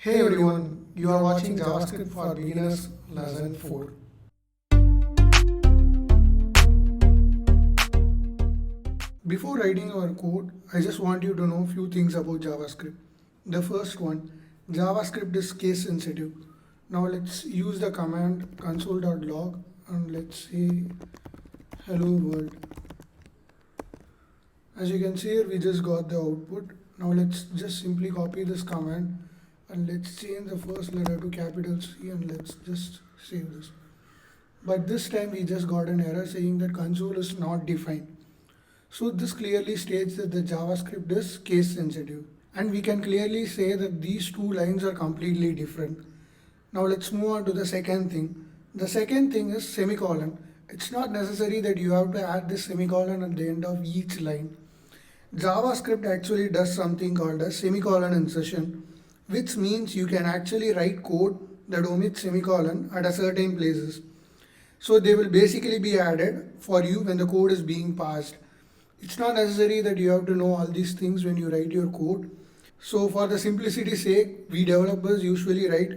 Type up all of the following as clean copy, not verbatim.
Hey everyone, you are watching JavaScript for Beginners Lesson 4. Before writing our code, I just want you to know few things about JavaScript. The first one, JavaScript is case sensitive. Now let's use the command console.log and let's say hello world. As you can see here, we just got the output. Now let's just simply copy this command and let's change the first letter to capital C and let's just save this. But this time we just got an error saying that console is not defined. So this clearly states that the JavaScript is case sensitive. And we can clearly say that these two lines are completely different. Now let's move on to the second thing. The second thing is semicolon. It's not necessary that you have to add this semicolon at the end of each line. JavaScript actually does something called a semicolon insertion, which means you can actually write code that omits semicolon at a certain places. So they will basically be added for you when the code is being passed. It's not necessary that you have to know all these things when you write your code. So for the simplicity's sake, we developers usually write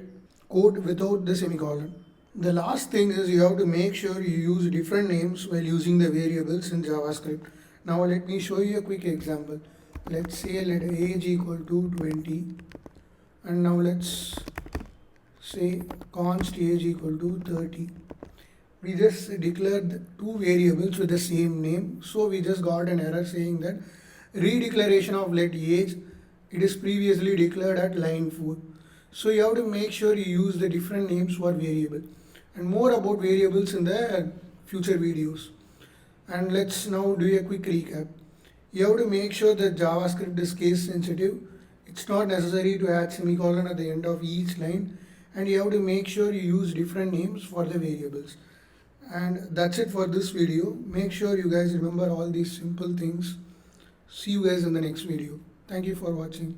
code without the semicolon. The last thing is you have to make sure you use different names while using the variables in JavaScript. Now let me show you a quick example. Let's say let age equal to 20 and now let's say const age equal to 30. We just declared two variables with the same name, so we just got an error saying that redeclaration of let age, it is previously declared at line 4. So you have to make sure you use the different names for variable and more about variables in the future videos. And let's now do a quick recap. You have to make sure that JavaScript is case sensitive. It's not necessary to add semicolon at the end of each line, and you have to make sure you use different names for the variables. And that's it for this video. Make sure you guys remember all these simple things. See you guys in the next video. Thank you for watching.